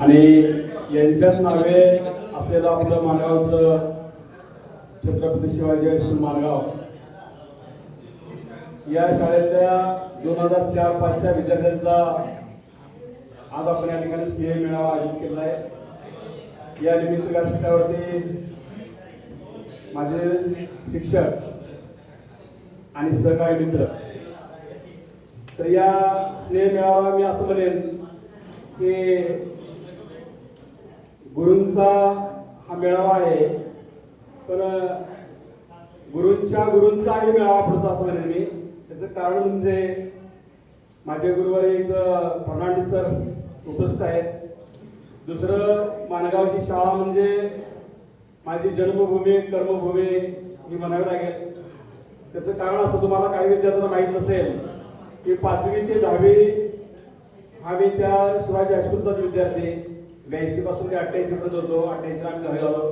आणि यांच्याच नावे आपल्याला आपलं मानगावचं छत्रपती शिवाजी हायस्कूल मानगाव या शाळेतल्या 2004-5च्या विद्यार्थ्यांचा आज आपण या ठिकाणी स्नेह मेळावा आयोजित केला आहे। या निमित्त व्यासपीठावरती माझे शिक्षक आणि सहकारी मित्र, तर या स्नेह मेळावा मी असं म्हणेन की गुरूंचा हा मेळावा आहे, पण गुरूंचाही मेळावा पुढचा असं म्हणेन मी। त्याचं कारण म्हणजे माझे गुरुवारी इथं फर्नांडिस सर उपस्थित आहेत। दुसरं, मानगावची शाळा म्हणजे माझी जन्मभूमी कर्मभूमी ही म्हणावी लागेल। त्याचं कारण असं, तुम्हाला काही विद्यार्थ्यांना माहीत नसेल की 5वी ते 10वी हा मी त्या शिवाजी हायस्कूलचा विद्यार्थी 82 पासून ते 88 पर्यंत होतो। 88 आम्ही 10वी झालो।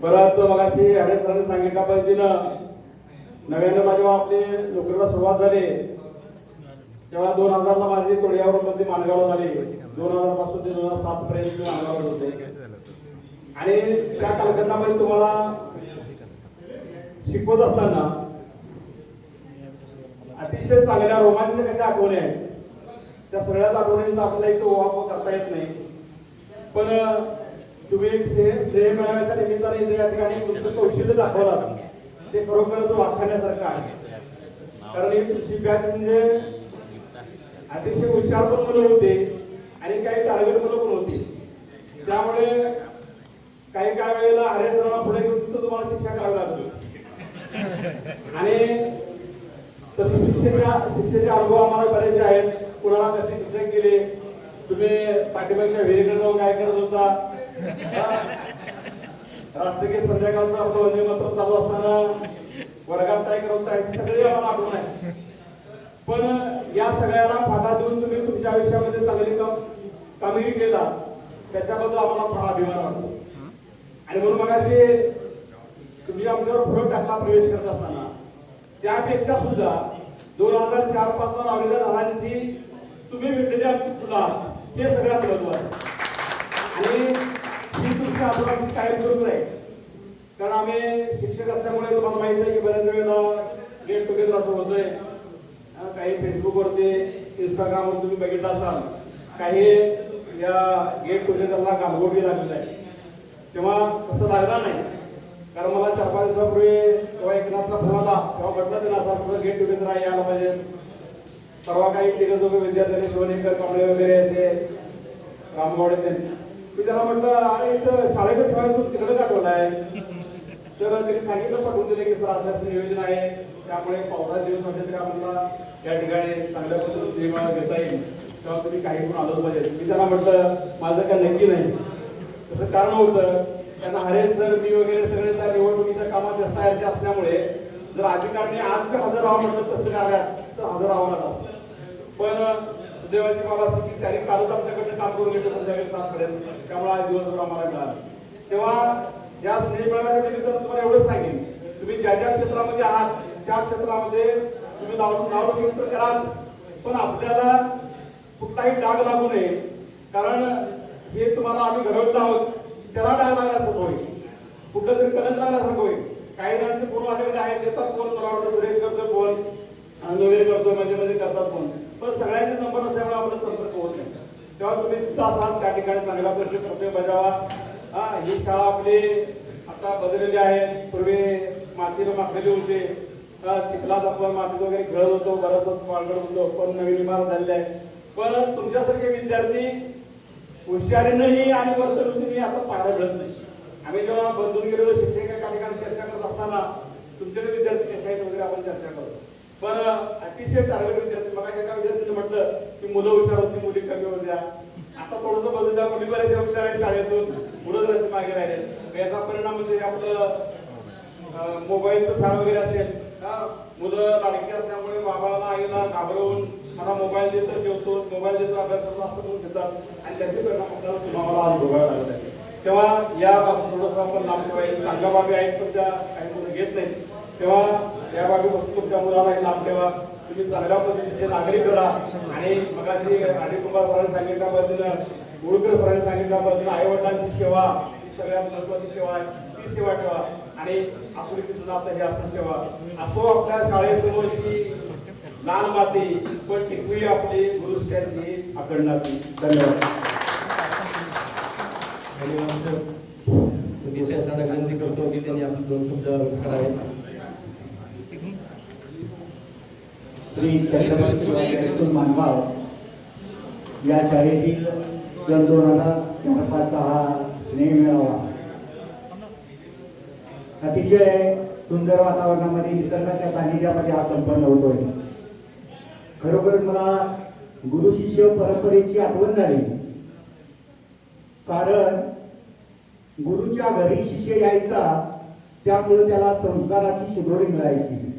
परत मगाशी हरे सरांनी सांगितल्या पद्धतीनं 99 जेव्हा आपली नोकरीला सुरुवात झाली तेव्हा 2000 ला माझी तोडयावर मध्ये मानगावला झाली। 2000 पासून ते 2007 पर्यंत मी मानगावला होते आणि त्या कालखंडामध्ये तुम्हाला शिकवत असताना अतिशय चांगल्या रोमांचक अशा आठवणी आहेत। त्या सगळ्याच आठवणींचा आपल्याला इथं ओवाप करता येत नाही, पण तुम्ही एक स्नेह मेळाव्याच्या निमित्ताने या ठिकाणी तुमचं कौशल्य दाखवलात ते खरोखरच वाखाणण्यासारखं आहे। कारण ही तुमची बॅच म्हणजे अतिशय हुशार पण मुलं होते आणि काही टार्गेट मुलं पण होती। त्यामुळे काही काही वेळेला हरे सरांना पुढे घेऊन तिथं तुम्हाला शिक्षा करावी लागली आणि तसे शिक्षेचे अनुभव आम्हाला बरेचसे आहेत। कुणाला कसे शिक्षक केले, तुम्ही पाठीमागच्या विहिरीकडे जाऊन काय करत होता, राष्ट्रगीत संध्याकाळचं आपलं वंदे मातरम चालू असताना वर्गात काय करत होता, सगळे आम्हाला आठवण आहे। पण या सगळ्याला फाटा देऊन तुम्ही तुमच्या आयुष्यामध्ये चांगली कामगिरी केला त्याच्याबद्दल आम्हाला फार अभिमान वाटतो। आणि म्हणून मगाशी तुम्ही आमच्यावर फरक टाकला प्रवेश करत असताना, त्यापेक्षा सुद्धा 2004-5 लावलेल्या झाडांची तुम्ही भेटलेली आमची फुलं हे सगळ्यात महत्त्वाचं आणि ही तुमच्या आजूबाजूची कायम बरोबर आहे। कारण आम्ही शिक्षक असल्यामुळे तुम्हाला माहिती आहे की बऱ्याच वेळेला गेट टुगेदर असं होतंय। काही फेसबुकवरती इंस्टाग्रामवर तुम्ही बघितलं असाल, काही या गेट टुगेदरला गालबोटी लागलेलं आहे। तेव्हा तसं लागणार नाही, कारण मला 4-5 दिवसापूर्वी तेव्हा एकनाथचा फोन आला, तेव्हा म्हटलं त्यांना असं गेट टुगेदर आहे यायला पाहिजे। परवा काही तिघं विद्यार्थ्यांनी शिवनेकर कांबळे वगैरे असे रामवाडे मी त्यांना म्हटलं अरे इथं शाळेकडे ठेवायचं तिकडे का ठेवलं आहे, तर त्यांनी सांगितलं पाठवून दिले की सर असं नियोजन आहे, त्यामुळे पावसाळ्यात दिवस म्हटलं तरी आम्हाला या ठिकाणी चांगल्या पद्धतीने घेता येईल, तेव्हा तुम्ही काही पण आलं पाहिजे। मी त्यांना म्हटलं माझं काय नक्की नाही, तसं कारण होतं त्यांना हरे सर मी वगैरे सगळे त्या निवडणुकीच्या कामात जास्त आहे असल्यामुळे जर अधिकाऱ्यांनी आज बी हजर राहावं म्हटलं तसं कार्यात तर हजर राहावं लागलं। पण देवाची बाबा असं की त्यांनी कालच आमच्याकडे काम करून घेतलं संध्याकाळी 7 पर्यंत, त्यामुळे आज दिवसभर आम्हाला मिळाला। तेव्हा या स्नेह मेळाव्याच्या निमित्तानं तुम्हाला एवढंच सांगेन, तुम्ही ज्या ज्या क्षेत्रामध्ये आहात त्या क्षेत्रामध्ये तुम्ही नाव तर कराच, पण आपल्याला कुठलाही डाग लागू नये, कारण हे तुम्हाला आम्ही घडवलं आहोत त्याला डाग लागल्यासारखं होईल, कुठलं तरी कलंक लागल्यासारखं होईल। काही जणांचे फोन माझ्याकडे आहेत, येतात फोन, मला वाटतं सुरेश करतो फोन वगैरे करतो, मध्ये करतात फोन, पण सगळ्यांचे नंबर नसल्यामुळे आपला संपर्क होत नाही। तेव्हा तुम्ही तिथं असाल त्या ठिकाणी चांगल्या पद्धतीने कर्तव्य बजावा। ही शाळा आपली आता बदललेली आहे, पूर्वी मातीला माखलेली होते, चिखलात आपण मातीत वगैरे खेळत होतो, बरंच वाळगड होतो, पण नवीन इमारत झालेली आहे। पण तुमच्यासारखे विद्यार्थी हुशारीनंही आणि वर्तणुकीने आता पाहायला मिळत नाही। आम्ही जेव्हा बदलून गेलेलो शिक्षकाच्या ठिकाणी चर्चा करत असताना तुमच्याकडे विद्यार्थी कसे आहेत वगैरे आपण चर्चा करतो, पण अतिशय टार्गेट विद्यार्थी, मग एका विद्यार्थ्यांनी म्हटलं की मुलं हुशार होती मुली कमी होत्या, आता थोडंसं बदलल्या, मुली बरेचसे हुशार आहेत शाळेतून, मुलं जर असे मागे राहिले। याचा परिणाम म्हणजे आपलं मोबाईलचं फॅड वगैरे असेल, मुलं लाडकी असल्यामुळे बाबाला आईला घाबरवून मला मोबाईल देतो जेवतो, मोबाईल देतो अभ्यास करतो असं करून घेतात आणि त्याचे परिणाम आपल्याला तुम्हाला आज भोगावे लागत आहे। तेव्हा यापासून थोडंसं आपण लांब ठेवायचं, चांगल्या बाबी आहेत पण त्या काही मुलं घेत नाहीत, तेव्हा या बाबीपासून तुमच्या मुलाला लांब ठेवा, तुम्ही चांगल्या पद्धतीचे नागरिक करा। आणि मगाशी आणि कुमार सरांनी सांगितल्या पद्धतीनं गुरुकृष्ण साहेबांनी सांगितल्याबद्दल आई वडिलांची सेवा ही सगळ्यात महत्वाची सेवा आहे, ती सेवा ठेवा आणि आपुलकीचं नातं हे असंच ठेवा. असो आपल्या शाळेसमोरची लाल माती पण टिकवी आपली गुरुस्थांची अखंडाती. धन्यवाद. विनंती करतो की त्यांनी आपले 2 शब्द करावे. श्री चंद्रकांत मानगाव या शाळेतील सन 2004-5 हा स्नेह मेळावा अतिशय सुंदर वातावरणामध्ये निसर्गाच्या सानिध्यामध्ये हा संपन्न होतोय. खरोखरच मला गुरु शिष्य परंपरेची आठवण झाली. कारण गुरुच्या घरी शिष्य यायचा, त्यामुळे त्याला संस्काराची शिदोरी मिळायची.